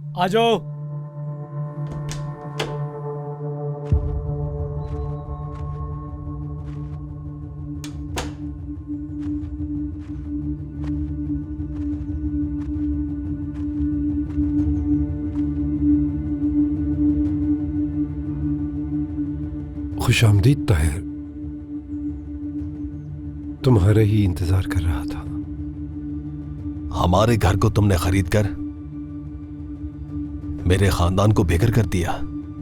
आ जाओ। खुशामदीद ताहिर, तुम्हारा ही इंतजार कर रहा था। हमारे घर को तुमने खरीद कर मेरे खानदान को बेघर कर दिया।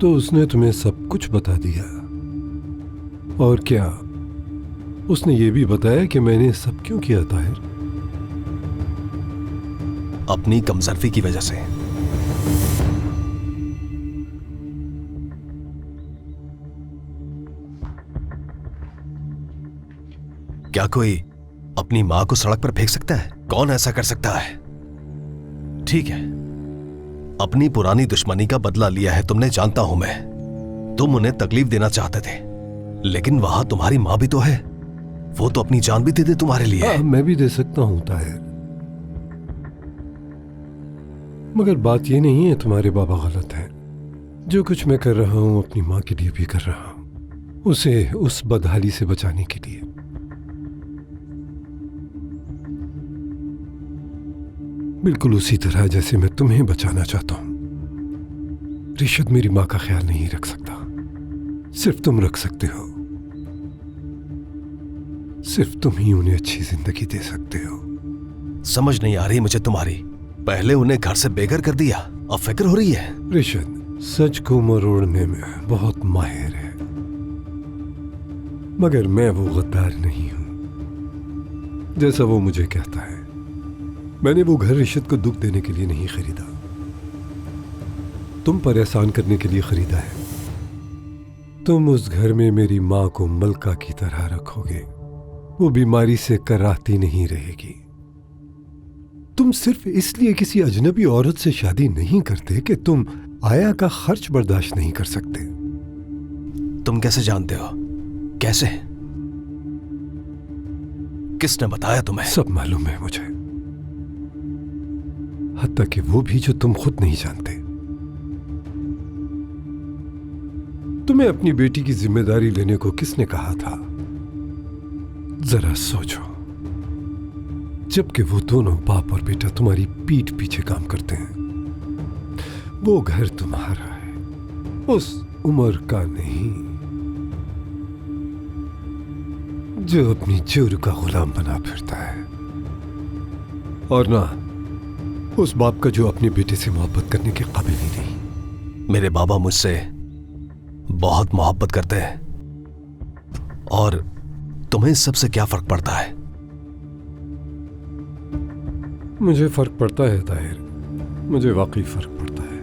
तो उसने तुम्हें सब कुछ बता दिया। और क्या उसने ये भी बताया कि मैंने सब क्यों किया ताहिर? अपनी कमजोरी की वजह से। क्या कोई अपनी मां को सड़क पर फेंक सकता है? कौन ऐसा कर सकता है? ठीक है, अपनी पुरानी दुश्मनी का बदला लिया है तुमने, जानता हूं मैं। तुम उन्हें तकलीफ देना चाहते थे, लेकिन वहां तुम्हारी मां भी तो है। वो तो अपनी जान भी दे दे तुम्हारे लिए। मैं भी दे सकता हूं ताहिर, मगर बात ये नहीं है तुम्हारे बाबा गलत हैं। जो कुछ मैं कर रहा हूं अपनी मां के लिए भी कर रहा हूं, उसे उस बदहाली से बचाने के लिए। बिल्कुल उसी तरह जैसे मैं तुम्हें बचाना चाहता हूं। रिशद मेरी मां का ख्याल नहीं रख सकता, सिर्फ तुम रख सकते हो। सिर्फ तुम ही उन्हें अच्छी जिंदगी दे सकते हो। समझ नहीं आ रही मुझे तुम्हारी। पहले उन्हें घर से बेघर कर दिया, अब फिक्र हो रही है। रिशद सच को मरोड़ने में बहुत माहिर है, मगर मैं वो गद्दार नहीं हूं जैसा वो मुझे कहता है। मैंने वो घर रिशद को दुख देने के लिए नहीं खरीदा, तुम पर एहसान करने के लिए खरीदा है। तुम उस घर में मेरी मां को मलका की तरह रखोगे, वो बीमारी से कराहती नहीं रहेगी। तुम सिर्फ इसलिए किसी अजनबी औरत से शादी नहीं करते कि तुम आया का खर्च बर्दाश्त नहीं कर सकते। तुम कैसे जानते हो? कैसे? किसने बताया तुम्हें? सब मालूम है मुझे, हत्ता कि वो भी जो तुम खुद नहीं जानते। तुम्हें अपनी बेटी की जिम्मेदारी लेने को किसने कहा था? जरा सोचो, जबकि वो दोनों बाप और बेटा तुम्हारी पीठ पीछे काम करते हैं। वो घर तुम्हारा है, उस उम्र का नहीं जो अपनी जोर का गुलाम बना फिरता है, और ना उस बाप का जो अपने बेटे से मोहब्बत करने के काबिल ही नहीं। मेरे बाबा मुझसे बहुत मोहब्बत करते हैं, और तुम्हें इस सबसे क्या फर्क पड़ता है? मुझे फर्क पड़ता है ताहिर, मुझे वाकई फर्क पड़ता है।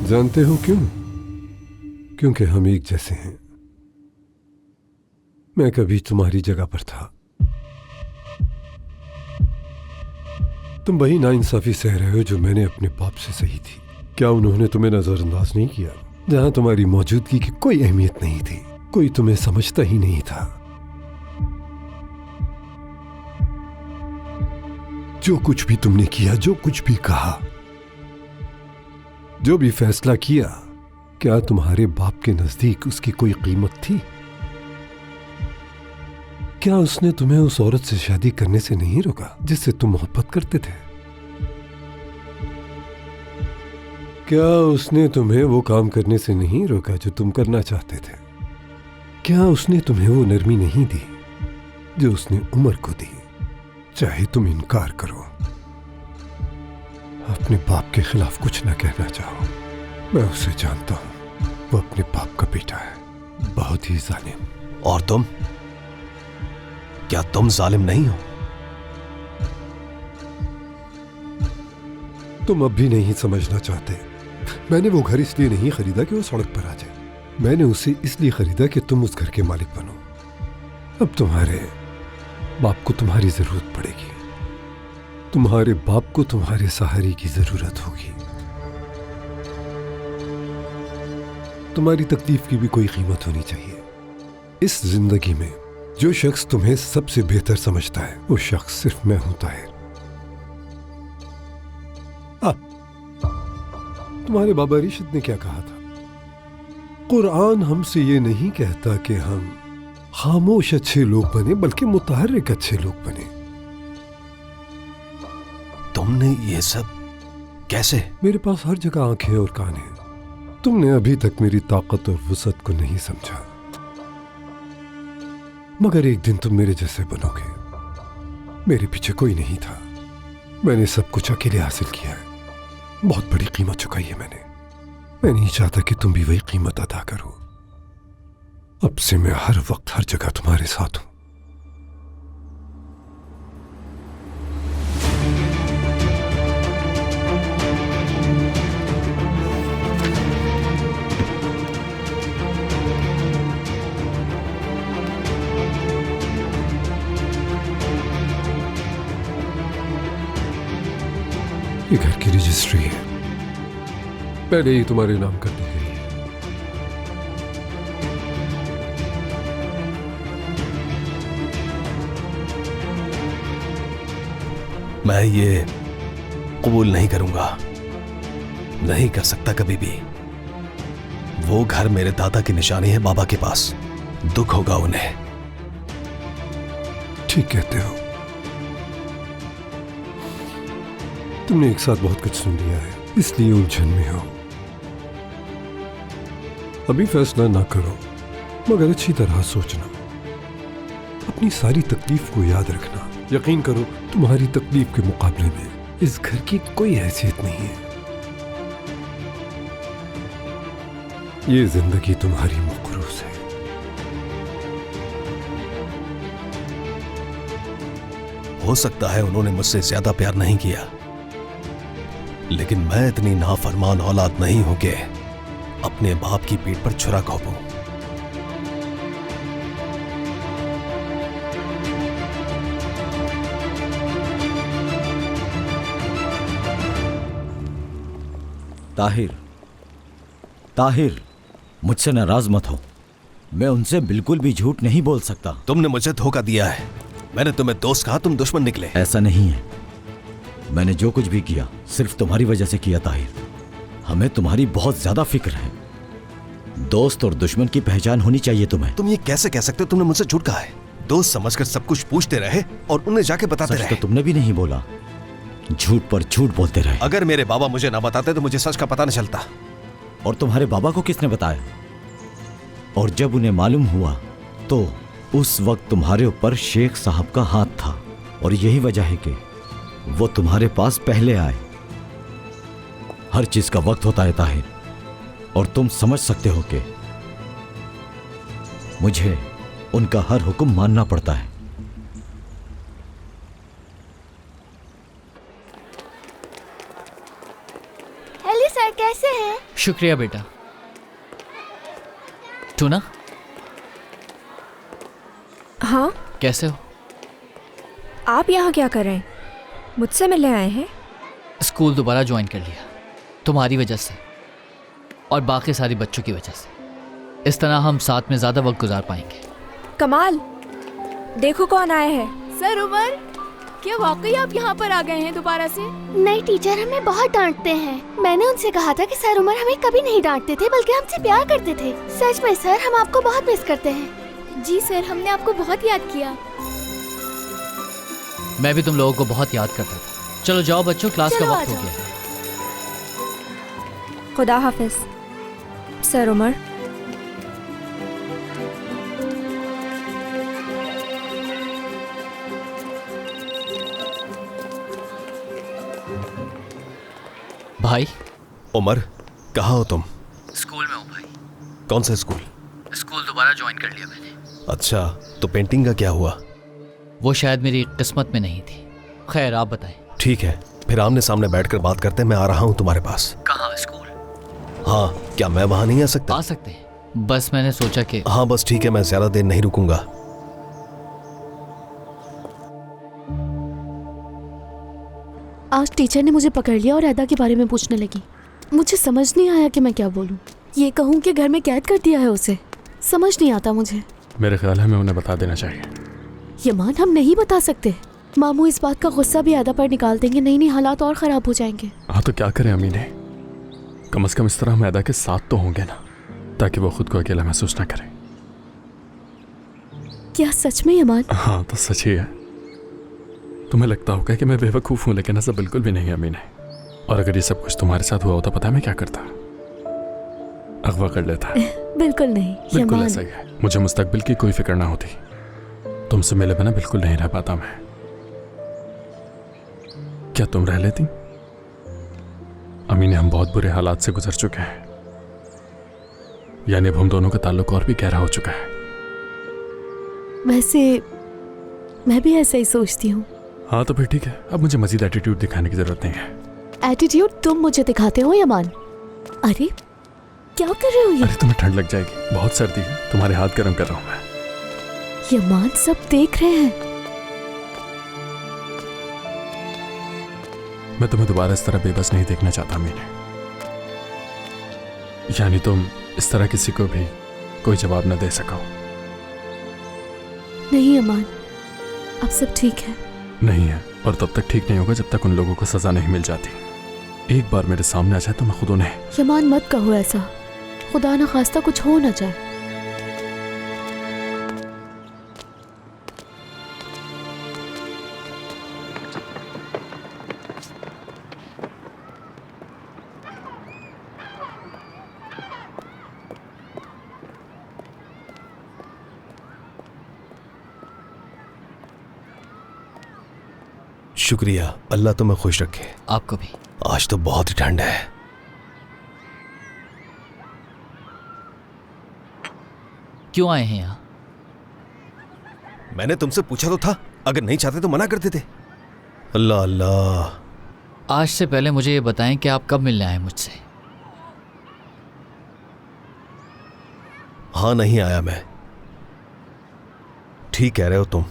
जानते हो क्यों? क्योंकि हम एक जैसे हैं। मैं कभी तुम्हारी जगह पर था। तुम वही नाइंसाफी सह रहे हो जो मैंने अपने बाप से सही थी। क्या उन्होंने तुम्हें नजरअंदाज नहीं किया? जहां तुम्हारी मौजूदगी की कोई अहमियत नहीं थी, कोई तुम्हें समझता ही नहीं था। जो कुछ भी तुमने किया, जो कुछ भी कहा, जो भी फैसला किया, क्या तुम्हारे बाप के नजदीक उसकी कोई कीमत थी? क्या उसने तुम्हें उस औरत से शादी करने से नहीं रोका जिससे तुम मोहब्बत करते थे? क्या उसने तुम्हें वो काम करने से नहीं रोका जो तुम करना चाहते थे? क्या उसने तुम्हें वो नरमी नहीं दी जो उसने उमर को दी? चाहे तुम इनकार करो, अपने बाप के खिलाफ कुछ ना कहना चाहो, मैं उसे जानता हूं। वो अपने बाप का बेटा है, बहुत ही जालिम। और तुम? क्या तुम जालिम नहीं हो? तुम अब भी नहीं समझना चाहते। मैंने वो घर इसलिए नहीं खरीदा कि वो सड़क पर आ जाए, मैंने उसे इसलिए खरीदा कि तुम उस घर के मालिक बनो। अब तुम्हारे बाप को तुम्हारी जरूरत पड़ेगी, तुम्हारे बाप को तुम्हारे सहारे की जरूरत होगी। तुम्हारी तकलीफ की भी कोई कीमत होनी चाहिए। इस जिंदगी में जो शख्स तुम्हें सबसे बेहतर समझता है वो शख्स सिर्फ मैं हूं ताहिर। तुम्हारे बाबा रिशद ने क्या कहा था? कुरान हमसे ये नहीं कहता कि हम खामोश अच्छे लोग बने, बल्कि मुतहर्रिक अच्छे लोग बने। तुमने ये सब कैसे? मेरे पास हर जगह आंखें और कान हैं। तुमने अभी तक मेरी ताकत और वुसअत को नहीं समझा, मगर एक दिन तुम मेरे जैसे बनोगे। मेरे पीछे कोई नहीं था, मैंने सब कुछ अकेले हासिल किया है। बहुत बड़ी कीमत चुकाई है मैंने। मैं नहीं चाहता कि तुम भी वही कीमत अदा करो। अब से मैं हर वक्त हर जगह तुम्हारे साथ हूं। ये घर की रजिस्ट्री है, पहले ही तुम्हारे नाम कर दी गई है। मैं ये कबूल नहीं करूंगा, नहीं कर सकता कभी भी। वो घर मेरे दादा की निशानी है बाबा के पास, दुख होगा उन्हें। ठीक कहते हो। तुमने एक साथ बहुत कुछ सुन लिया है, इसलिए उलझन में हो। अभी फैसला ना करो, मगर अच्छी तरह सोचना। अपनी सारी तकलीफ को याद रखना। यकीन करो, तुम्हारी तकलीफ के मुकाबले में इस घर की कोई हैसियत नहीं है। ये जिंदगी तुम्हारी मकरूज है। हो सकता है उन्होंने मुझसे ज्यादा प्यार नहीं किया, लेकिन मैं इतनी नाफरमान औलाद नहीं हूं कि अपने बाप की पीठ पर छुरा घोंपूं। ताहिर, ताहिर, मुझसे नाराज मत हो। मैं उनसे बिल्कुल भी झूठ नहीं बोल सकता। तुमने मुझे धोखा दिया है। मैंने तुम्हें दोस्त कहा, तुम दुश्मन निकले। ऐसा नहीं है। मैंने जो कुछ भी किया सिर्फ तुम्हारी वजह से किया ताहिर। हमें तुम्हारी बहुत ज्यादा फिक्र है। दोस्त और दुश्मन की पहचान होनी चाहिए तुम्हें। तुम ये कैसे कह सकते हो? तुमने मुझसे झूठ कहा है। दोस्त समझकर सब कुछ पूछते रहे और उन्हें जाके बताते सच रहे। तो तुमने भी नहीं बोला, झूठ पर झूठ बोलते रहे। अगर मेरे बाबा मुझे ना बताते तो मुझे सच का पता न चलता। और तुम्हारे बाबा को किसने बताया? और जब उन्हें मालूम हुआ तो उस वक्त तुम्हारे ऊपर शेख साहब का हाथ था, और यही वजह है कि वो तुम्हारे पास पहले आए। हर चीज का वक्त होता है ताहिर, और तुम समझ सकते हो कि मुझे उनका हर हुक्म मानना पड़ता है। हेलो सर, कैसे हैं? शुक्रिया बेटा। टूना, हाँ, कैसे हो? आप यहाँ क्या कर रहे हैं? मुझसे मिलने आए हैं? स्कूल दोबारा ज्वाइन कर लिया तुम्हारी वजह से और बाकी सारी बच्चों की वजह से। इस तरह हम साथ में ज़्यादा वक्त गुजार पाएंगे। कमाल, देखो कौन आया है। सर उमर, क्या वाकई आप यहाँ पर आ गए हैं दोबारा से? नहीं टीचर, हमें बहुत डांटते हैं। मैंने उनसे कहा था कि सर उमर हमें कभी नहीं डांटते थे, बल्कि हमसे प्यार करते थे। सच में सर, हम आपको बहुत मिस करते हैं। जी सर, हमने आपको बहुत याद किया। मैं भी तुम लोगों को बहुत याद करता था। चलो जाओ बच्चों, क्लास का चलो, वक्त आ हो जाओ। गया। खुदा हाफिज सर उमर। भाई, उमर, कहाँ हो तुम? स्कूल में हूँ भाई। कौन सा स्कूल? स्कूल दोबारा ज्वाइन कर लिया मैंने। अच्छा, तो पेंटिंग का क्या हुआ? वो शायद मेरी किस्मत में नहीं थी। खैर, आप बताएं। ठीक है, फिर आमने सामने बैठकर बात करते हैं। मैं आ रहा हूँ तुम्हारे पास। कहाँ स्कूल? हाँ, क्या मैं वहां नहीं आ सकता? आ सकते हैं, बस मैंने सोचा कि हाँ बस ठीक है, मैं ज्यादा देर नहीं रुकूंगा। आज टीचर ने मुझे पकड़ लिया और अदा के बारे में पूछने लगी। मुझे समझ नहीं आया कि मैं क्या बोलूं। ये कहूँ कि घर में कैद कर दिया है उसे? समझ नहीं आता मुझे। मेरे ख्याल है हमें उन्हें बता देना चाहिए। यमान, हम नहीं बता सकते। मामू इस बात का गुस्सा भी आधा पर निकाल देंगे। नहीं, हालात और ख़राब हो जाएंगे। हाँ तो क्या करें अमीने, कम से कम इस तरह हम अदा के साथ तो होंगे ना, ताकि वो खुद को अकेला महसूस ना करे। क्या सच में यमान? हाँ तो सच ही है। तुम्हें लगता होगा कि मैं बेवकूफ़ हूँ, लेकिन ऐसा बिल्कुल भी नहीं अमीने। और अगर ये सब कुछ तुम्हारे साथ हुआ होता, पता है मैं क्या करता? अगवा कर लेता। बिल्कुल नहीं बिल्कुल यमान। ऐसा ही है। मुझे मुस्तकबिल की कोई फिक्र ना होती। तुमसे मिले बिना बिल्कुल नहीं रह पाता मैं। क्या तुम रह लेती? अमीने, हम बहुत बुरे हालात से गुजर चुके हैं, यानी अब हम दोनों का ताल्लुक और भी गहरा हो चुका है। वैसे मैं भी ऐसा ही सोचती हूँ। हाँ तो फिर ठीक है, अब मुझे मजीद एटीट्यूड दिखाने की जरूरत नहीं है। एटीट्यूड तुम मुझे दिखाते हो यमान। अरे क्या कर रहे हो ये? अरे तुम्हें ठंड लग जाएगी, बहुत सर्दी है, तुम्हारे हाथ गर्म कर रहा हूं मैं। यमान, सब देख रहे हैं। मैं तुम्हें दोबारा इस तरह बेबस नहीं देखना चाहता मीने। यानी तुम इस तरह किसी को भी कोई जवाब न दे सको। नहीं यमान, अब सब ठीक है। नहीं है, और तब तक ठीक नहीं होगा जब तक उन लोगों को सजा नहीं मिल जाती। एक बार मेरे सामने आ जाए तो मैं खुद उन्हें। यमान, मत कहो ऐसा। खुदा न खास्ता कुछ हो न जाए। शुक्रिया, अल्लाह तुम्हें खुश रखे। आपको भी। आज तो बहुत ही ठंड है। क्यों आए हैं यहाँ? मैंने तुमसे पूछा तो था, अगर नहीं चाहते तो मना कर देते। अल्लाह अल्लाह। आज से पहले मुझे ये बताएं कि आप कब मिलने आए मुझसे? हाँ, नहीं आया मैं। ठीक कह रहे हो तुम।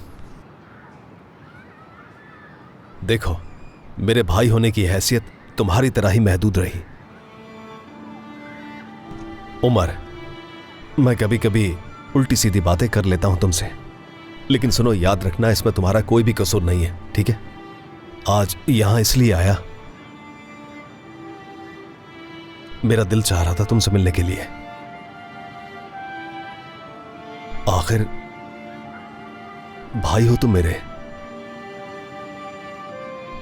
देखो, मेरे भाई होने की हैसियत तुम्हारी तरह ही महदूद रही। उमर, मैं कभी कभी उल्टी सीधी बातें कर लेता हूं तुमसे, लेकिन सुनो, याद रखना इसमें तुम्हारा कोई भी कसूर नहीं है, ठीक है? आज यहां इसलिए आया, मेरा दिल चाह रहा था तुमसे मिलने के लिए। आखिर भाई हो तुम मेरे।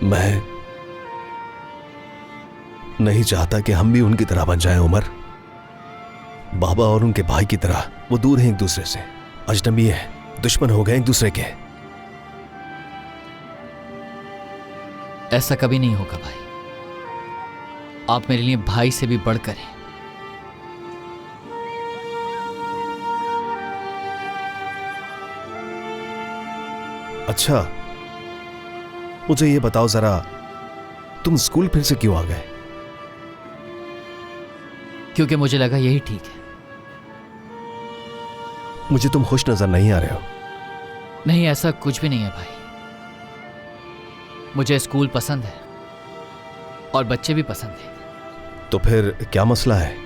मैं नहीं चाहता कि हम भी उनकी तरह बन जाएं उमर। बाबा और उनके भाई की तरह वो दूर हैं एक दूसरे से, अजनबी हैं, दुश्मन हो गए एक दूसरे के। ऐसा कभी नहीं होगा भाई। आप मेरे लिए भाई से भी बढ़कर हैं। अच्छा, मुझे ये बताओ जरा, तुम स्कूल फिर से क्यों आ गए? क्योंकि मुझे लगा यही ठीक है। मुझे तुम खुश नजर नहीं आ रहे हो। नहीं, ऐसा कुछ भी नहीं है भाई। मुझे स्कूल पसंद है और बच्चे भी पसंद हैं। तो फिर क्या मसला है?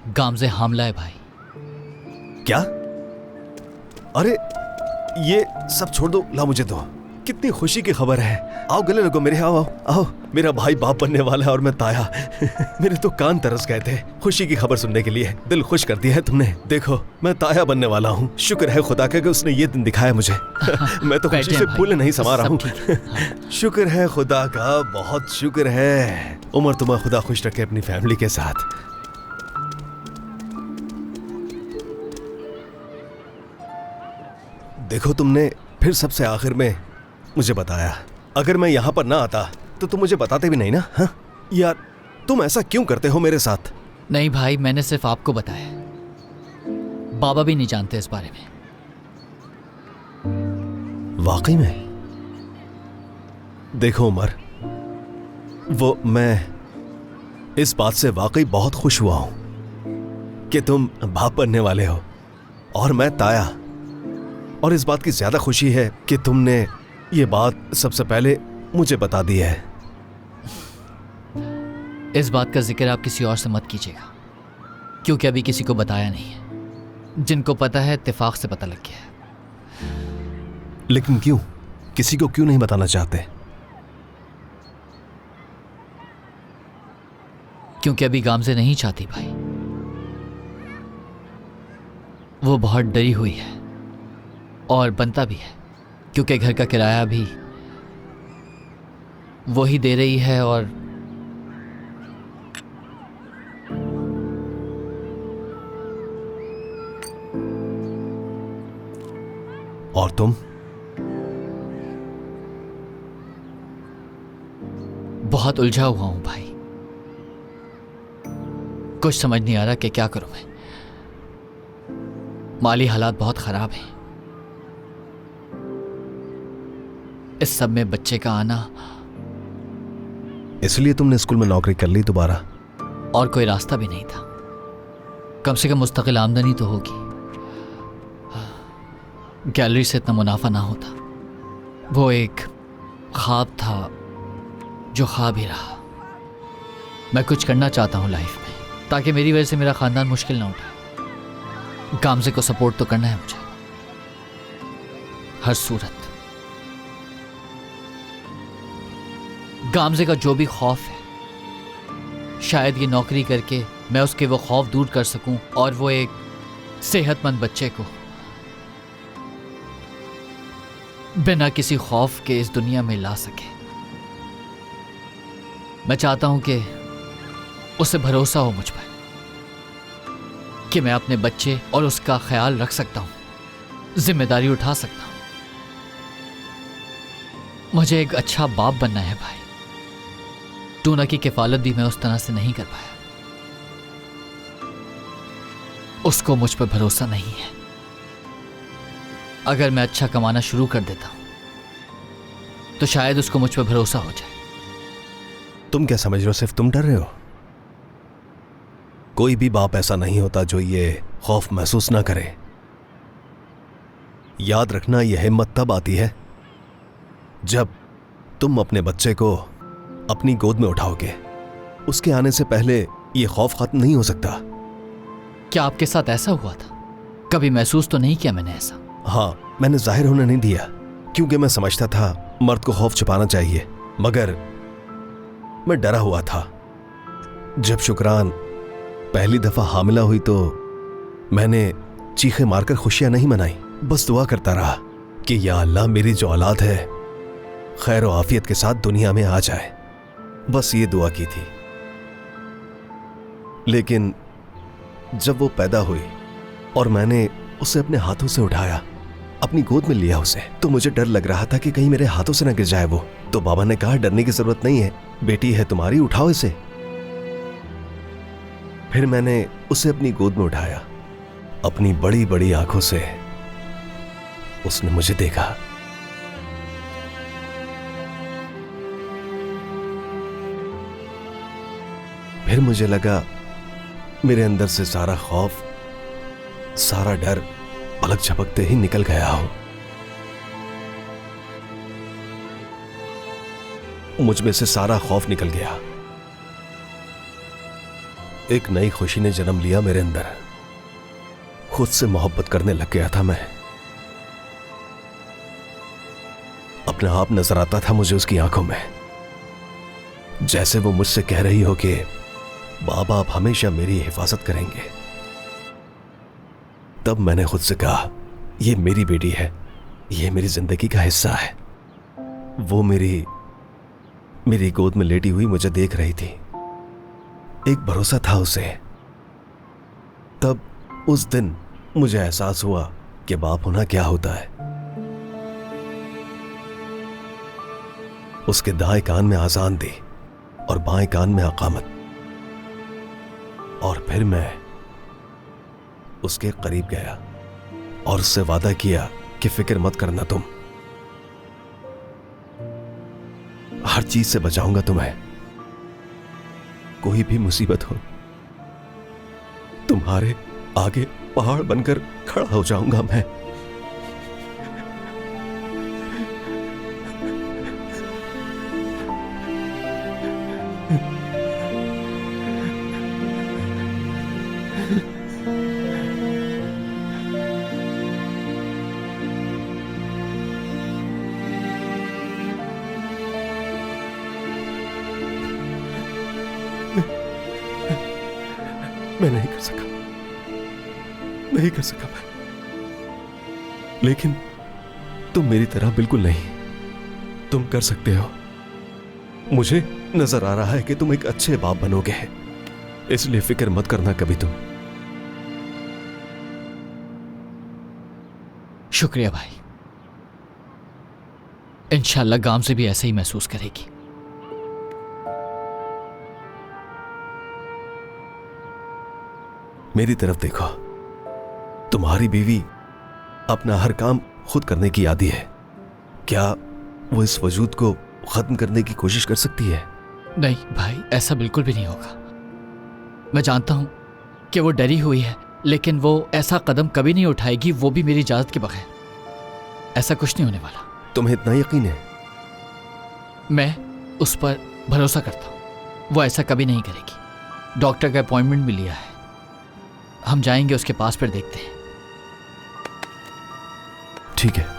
गामजे हामला है भाई। क्या? अरे ये सब छोड़ दो, ला मुझे दो। कितनी खुशी की खबर है। आओ गले लगो मेरे, आओ आओ आओ। मेरा भाई बाप बनने वाला है और मैं ताया। मेरे तो कान तरस गए थे खुशी की खबर सुनने के लिए। दिल खुश कर दिया है तुमने। देखो, मैं ताया बनने वाला हूँ। शुक्र है खुदा का कि उसने ये दिन दिखाया मुझे। मैं तो खुशी से फूल नहीं समा रहा हूँ। शुक्र है खुदा का, बहुत शुक्र है। उमर, तुम्हें खुदा खुश रखे अपनी फैमिली के साथ। देखो, तुमने फिर सबसे आखिर में मुझे बताया। अगर मैं यहां पर ना आता तो तुम मुझे बताते भी नहीं ना। हाँ यार, तुम ऐसा क्यों करते हो मेरे साथ? नहीं भाई, मैंने सिर्फ आपको बताया, बाबा भी नहीं जानते इस बारे में। वाकई में? देखो उमर, वो मैं इस बात से वाकई बहुत खुश हुआ हूं कि तुम बाप बनने वाले हो और मैं ताया। और इस बात की ज्यादा खुशी है कि तुमने ये बात सबसे पहले मुझे बता दी है। इस बात का जिक्र आप किसी और से मत कीजिएगा, क्योंकि अभी किसी को बताया नहीं है। जिनको पता है इत्तेफाक से पता लग गया है। लेकिन क्यों? किसी को क्यों नहीं बताना चाहते? क्योंकि अभी गामजे नहीं चाहती भाई। वो बहुत डरी हुई है और बनता भी है, क्योंकि घर का किराया भी वो ही दे रही है। और तुम? बहुत उलझा हुआ हूं भाई, कुछ समझ नहीं आ रहा कि क्या करूं मैं। माली हालात बहुत खराब हैं। इस सब में बच्चे का आना। इसलिए तुमने स्कूल में नौकरी कर ली दोबारा? और कोई रास्ता भी नहीं था। कम से कम मुस्तकिल आमदनी तो होगी। गैलरी से इतना मुनाफा ना होता। वो एक ख्वाब था जो ख्वाब ही रहा। मैं कुछ करना चाहता हूं लाइफ में, ताकि मेरी वजह से मेरा खानदान मुश्किल ना उठाए। गामजे को सपोर्ट तो करना है मुझे हर सूरत। गामजे का जो भी खौफ है, शायद ये नौकरी करके मैं उसके वो खौफ दूर कर सकूं और वो एक सेहतमंद बच्चे को बिना किसी खौफ के इस दुनिया में ला सके। मैं चाहता हूं कि उसे भरोसा हो मुझ पर कि मैं अपने बच्चे और उसका ख्याल रख सकता हूं, जिम्मेदारी उठा सकता हूं। मुझे एक अच्छा बाप बनना है भाई। टूना की किफालत भी मैं उस तरह से नहीं कर पाया। उसको मुझ पर भरोसा नहीं है। अगर मैं अच्छा कमाना शुरू कर देता हूं तो शायद उसको मुझ पर भरोसा हो जाए। तुम क्या समझ रहे हो? सिर्फ तुम डर रहे हो? कोई भी बाप ऐसा नहीं होता जो ये खौफ महसूस ना करे। याद रखना, यह हिम्मत तब आती है जब तुम अपने बच्चे को अपनी गोद में उठाओगे। उसके आने से पहले यह खौफ खत्म नहीं हो सकता। क्या आपके साथ ऐसा हुआ था? कभी महसूस तो नहीं किया मैंने ऐसा। हाँ, मैंने जाहिर होने नहीं दिया, क्योंकि मैं समझता था मर्द को खौफ छुपाना चाहिए। मगर मैं डरा हुआ था। जब शुक्रान पहली दफा हामिला हुई तो मैंने चीखें मारकर खुशियां नहीं मनाई, बस दुआ करता रहा कि या अल्लाह, मेरी जो औलाद है खैर और आफियत के साथ दुनिया में आ जाए। बस ये दुआ की थी। लेकिन जब वो पैदा हुई और मैंने उसे अपने हाथों से उठाया, अपनी गोद में लिया उसे, तो मुझे डर लग रहा था कि कहीं मेरे हाथों से न गिर जाए वो। तो बाबा ने कहा, डरने की जरूरत नहीं है, बेटी है तुम्हारी, उठाओ इसे। फिर मैंने उसे अपनी गोद में उठाया। अपनी बड़ी बड़ी आंखों से उसने मुझे देखा। फिर मुझे लगा मेरे अंदर से सारा खौफ, सारा डर पलक झपकते ही निकल गया हो। मुझ में से सारा खौफ निकल गया। एक नई खुशी ने जन्म लिया मेरे अंदर। खुद से मोहब्बत करने लग गया था मैं। अपना आप नजर आता था मुझे उसकी आंखों में, जैसे वो मुझसे कह रही हो कि बाबा आप हमेशा मेरी हिफाजत करेंगे। तब मैंने खुद से कहा, ये मेरी बेटी है, ये मेरी जिंदगी का हिस्सा है। वो मेरी गोद में लेटी हुई मुझे देख रही थी। एक भरोसा था उसे। तब उस दिन मुझे एहसास हुआ कि बाप होना क्या होता है। उसके दाएं कान में आजान दी और बाएं कान में अकामत। और फिर मैं उसके करीब गया और उससे वादा किया कि फिक्र मत करना तुम, हर चीज से बचाऊंगा तुम्हें। कोई भी मुसीबत हो, तुम्हारे आगे पहाड़ बनकर खड़ा हो जाऊंगा मैं। मैं नहीं कर सका, नहीं कर सका मैं। लेकिन तुम मेरी तरह बिल्कुल नहीं, तुम कर सकते हो। मुझे नजर आ रहा है कि तुम एक अच्छे बाप बनोगे, इसलिए फिक्र मत करना कभी तुम। शुक्रिया भाई, इंशाल्लाह गाम से भी ऐसे ही महसूस करेगी। मेरी तरफ देखो, तुम्हारी बीवी अपना हर काम खुद करने की आदी है। क्या वो इस वजूद को खत्म करने की कोशिश कर सकती है? नहीं भाई, ऐसा बिल्कुल भी नहीं होगा। मैं जानता हूं कि वो डरी हुई है, लेकिन वो ऐसा कदम कभी नहीं उठाएगी, वो भी मेरी इजाजत के बगैर। ऐसा कुछ नहीं होने वाला। तुम्हें इतना यकीन है? मैं उस पर भरोसा करता हूं, वो ऐसा कभी नहीं करेगी। डॉक्टर का अपॉइंटमेंट भी लिया है, हम जाएंगे उसके पास, फिर देखते हैं। ठीक है।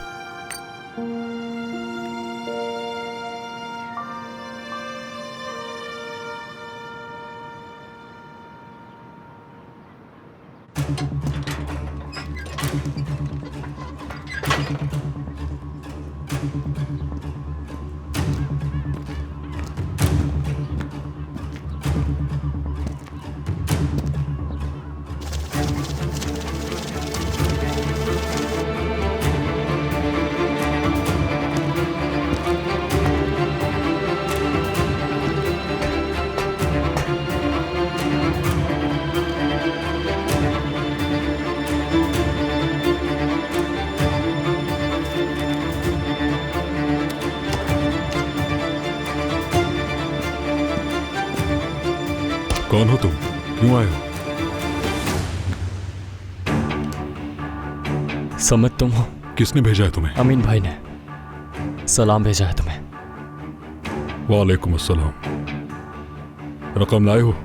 कौन हो तुम? क्यों आए हो? समझ तुम हो? किसने भेजा है तुम्हें? अमीन भाई ने सलाम भेजा है तुम्हें। वालेकुम अस्सलाम। रकम लाए हो?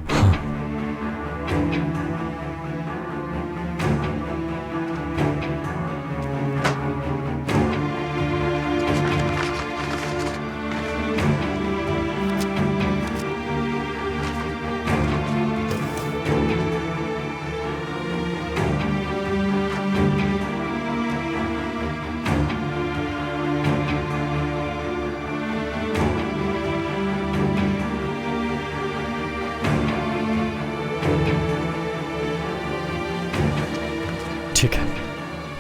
ठीक है,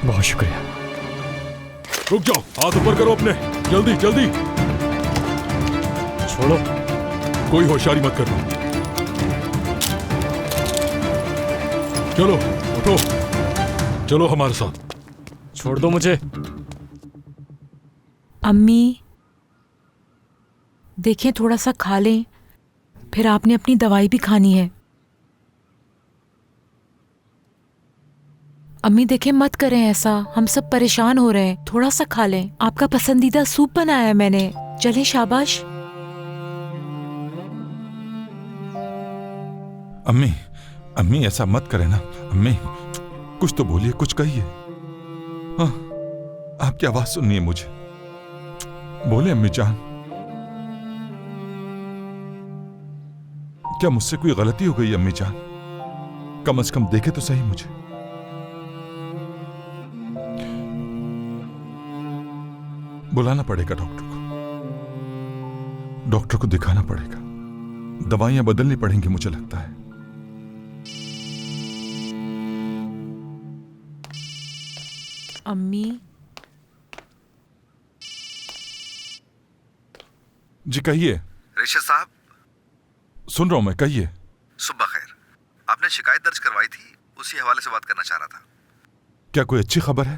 बहुत शुक्रिया। रुक जाओ, हाथ ऊपर करो अपने, जल्दी जल्दी। छोड़ो। कोई होशियारी मत करना। चलो उठो, चलो हमारे साथ। छोड़ दो मुझे। अम्मी देखें, थोड़ा सा खा लें, फिर आपने अपनी दवाई भी खानी है। अम्मी देखें, मत करें ऐसा, हम सब परेशान हो रहे हैं। थोड़ा सा खा लें, आपका पसंदीदा सूप बनाया है मैंने। चलें, शाबाश। अम्मी, अम्मी ऐसा मत करें ना। अम्मी कुछ तो बोलिए, कुछ कहिए। हाँ, आपकी आवाज सुननी है मुझे। बोले अम्मी जान, क्या मुझसे कोई गलती हो गई अम्मी जान? कम से कम देखे तो सही मुझे। बुलाना पड़ेगा डॉक्टर को, डॉक्टर को दिखाना पड़ेगा, दवाइयां बदलनी पड़ेंगी मुझे लगता है। अम्मी जी कहिए। रिशद साहब, सुन रहा हूं मैं, कहिए। सुबह खैर। आपने शिकायत दर्ज करवाई थी, उसी हवाले से बात करना चाह रहा था। क्या कोई अच्छी खबर है?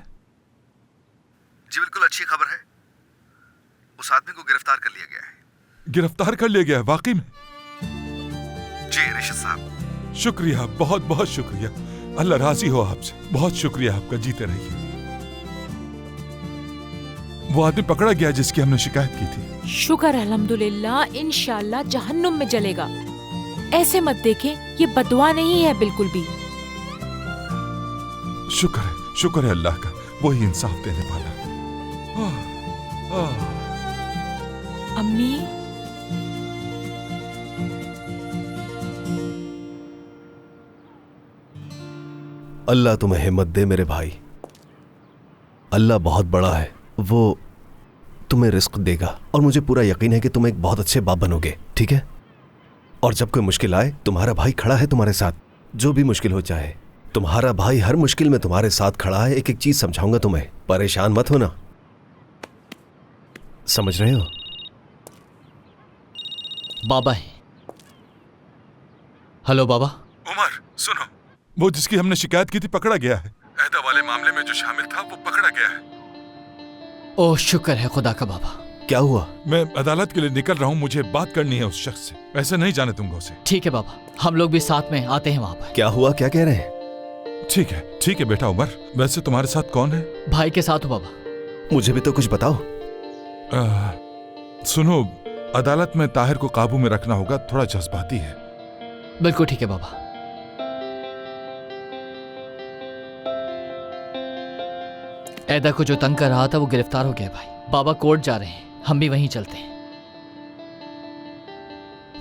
जी बिल्कुल अच्छी खबर है, उस आदमी को गिरफ्तार कर लिया गया है। गिरफ्तार कर लिया गया है वाकई में? जी रिशद साहब। शुक्रिया, बहुत बहुत शुक्रिया। अल्लाह राजी हो आपसे। बहुत शुक्रिया आपका, जीते रहिए। वो आदमी पकड़ा गया जिसकी हमने शिकायत की थी। शुक्र अल्हम्दुलिल्लाह, इंशाल्लाह जहन्नुम में जलेगा। ऐसे मत देखें, ये बदुआ नहीं है बिल्कुल भी। शुक्र है अल्लाह का, वही इंसाफ देने वाला। अम्मी, अल्लाह तुम्हें हिम्मत दे मेरे भाई। अल्लाह बहुत बड़ा है, वो तुम्हें रिस्क देगा और मुझे पूरा यकीन है कि तुम एक बहुत अच्छे बाप बनोगे, ठीक है? और जब कोई मुश्किल आए, तुम्हारा भाई खड़ा है तुम्हारे साथ, जो भी मुश्किल हो चाहे। तुम्हारा भाई हर मुश्किल में तुम्हारे साथ खड़ा है। एक एक चीज समझाऊंगा तुम्हें, परेशान मत होना, समझ रहे हो? बाबा है। हेलो बाबा। उमर सुनो, वो जिसकी हमने शिकायत की थी पकड़ा गया है। ऐदा वाले मामले में जो शामिल था वो पकड़ा गया है। ओह शुक्र है खुदा का बाबा। क्या हुआ? मैं अदालत के लिए निकल रहा हूँ, मुझे बात करनी है उस शख्स से। ऐसे नहीं जाने दूंगा उसे। ठीक है बाबा, हम लोग भी साथ में आते हैं वहाँ पर। क्या हुआ, क्या कह रहे हैं? ठीक है बेटा उमर, वैसे तुम्हारे साथ कौन है? भाई के साथ हूँ बाबा। मुझे भी तो कुछ बताओ। सुनो, अदालत में ताहिर को काबू में रखना होगा, थोड़ा जज्बाती है। बिल्कुल ठीक है बाबा। ऐदा को जो तंग कर रहा था वो गिरफ्तार हो गया भाई। बाबा कोर्ट जा रहे हैं, हम भी वहीं चलते हैं।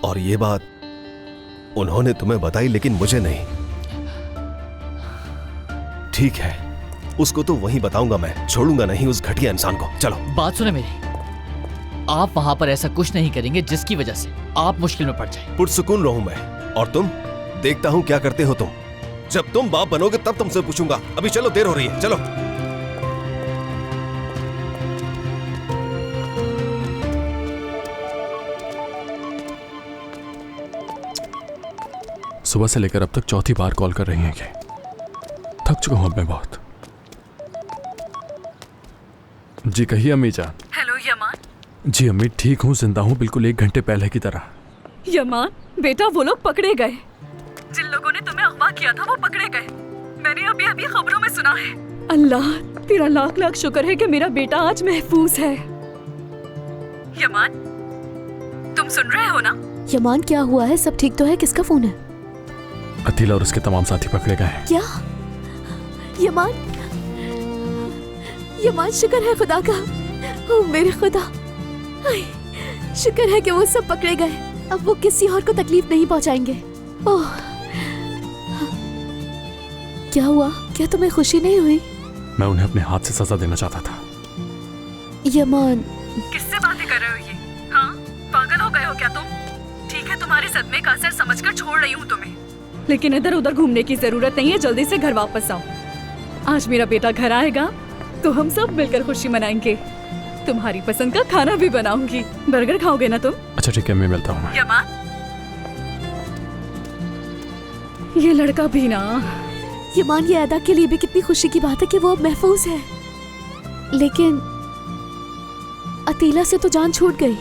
और ये बात उन्होंने तुम्हें बताई लेकिन मुझे नहीं। ठीक है, उसको तो वहीं बताऊंगा मैं, छोड़ूंगा नहीं उस घटिया इंसान को। चलो। बात सुने मेरी, आप वहां पर ऐसा कुछ नहीं करेंगे जिसकी वजह से आप मुश्किल में पड़ जाए। पुरसुकून रहूं मैं, और तुम देखता हूं क्या करते हो तुम। जब तुम बाप बनोगे तब तुमसे पूछूंगा। अभी चलो, देर हो रही है, चलो। सुबह से लेकर अब तक चौथी बार कॉल कर रही हैं कि थक चुका हूं अब मैं बहुत। जी कहिए अम्मी जान। हेलो यमान। जी अम्मी, ठीक हूँ, जिंदा हूँ, बिल्कुल 1 घंटे पहले की तरह। यमान बेटा, वो लोग पकड़े गए। जिन लोगों ने तुम्हें अगवा किया था वो पकड़े गए। मैंने अभी अभी खबरों में सुना है। अल्लाह तेरा लाख लाख शुक्र है कि मेरा बेटा आज महफूज है। यमान, तुम सुन रहे हो ना? यमान क्या हुआ है? सब ठीक तो है? किसका फोन है? अतीला और उसके तमाम साथी पकड़े गए हैं। क्या? यमान, यमान शुक्र है खुदा का। ओ मेरे खुदा, शुक्र है कि वो सब पकड़े गए। अब वो किसी और को तकलीफ नहीं पहुंचाएंगे। ओह, क्या हुआ? क्या तुम्हें खुशी नहीं हुई? मैं उन्हें अपने हाथ से सजा देना चाहता था। यमान, किससे बातें कर रहे हो ये? हाँ, पागल हो गए हो क्या तुम? ठीक है, तुम्हारे सदमे का असर समझकर छोड़ रही हूँ तुम्हें, लेकिन इधर उधर घूमने की जरूरत नहीं है। जल्दी से घर वापस आओ। आज मेरा बेटा घर आएगा तो हम सब मिलकर खुशी मनाएंगे। तुम्हारी पसंद का खाना भी बनाऊंगी। बर्गर खाओगे ना तुम? अच्छा ठीक है, मैं मिलता हूँ। यमान, ये लड़का भी ना। यमान, ये अदा के लिए भी कितनी खुशी की बात है कि वो अब महफूज है, लेकिन अतीला से तो जान छूट गई।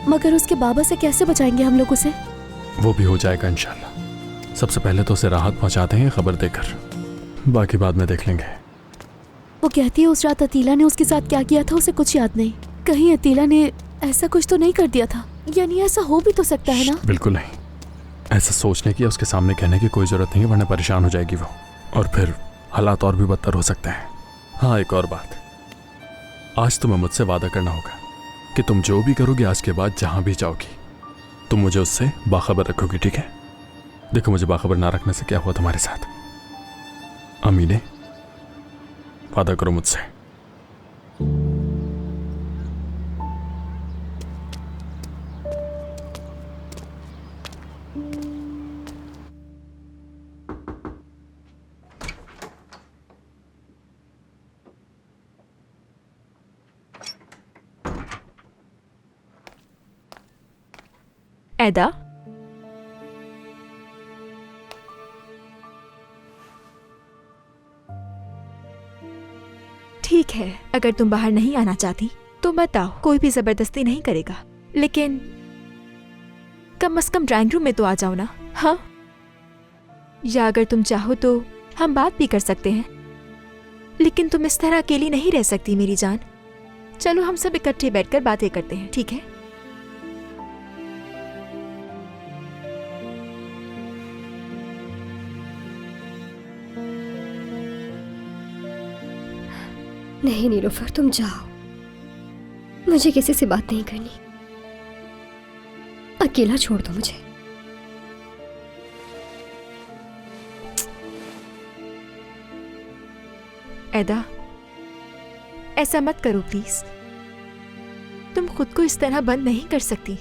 मगर उसके बाबा से कैसे बचाएंगे हम लोग उसे? वो भी हो जाएगा इंशाल्लाह। सबसे पहले तो उसे राहत पहुंचाते हैं खबर देकर, बाकी बाद में देख लेंगे। वो कहती है उस रात अतीला ने उसके साथ क्या किया था उसे कुछ याद नहीं। कहीं अतीला ने ऐसा कुछ तो नहीं कर दिया था? यानी ऐसा हो भी तो सकता है ना? बिल्कुल नहीं, ऐसा सोचने की, उसके सामने कहने की कोई जरूरत नहीं है, वरना परेशान हो जाएगी वो, और फिर हालात और भी बदतर हो सकते हैं। हाँ, एक और बात, आज तुम्हें मुझसे वादा करना होगा कि तुम जो भी करोगे आज के बाद, जहां भी जाओगी, तुम मुझे उससे बाखबर रखोगी, ठीक है? देखो, मुझे बाखबर ना रखने से क्या हुआ तुम्हारे साथ। अम्मी ने वादा करो मुझसे। ऐदा, ठीक है, अगर तुम बाहर नहीं आना चाहती तो बताओ, कोई भी जबरदस्ती नहीं करेगा, लेकिन कम से कम ड्राइंग रूम में तो आ जाओ ना। हाँ, या अगर तुम चाहो तो हम बात भी कर सकते हैं, लेकिन तुम इस तरह अकेली नहीं रह सकती मेरी जान। चलो हम सब इकट्ठे बैठकर बातें करते हैं, ठीक है? नहीं नीलोफर, तुम जाओ, मुझे किसी से बात नहीं करनी, अकेला छोड़ दो मुझे। एदा, ऐसा मत करो प्लीज। तुम खुद को इस तरह बंद नहीं कर सकती।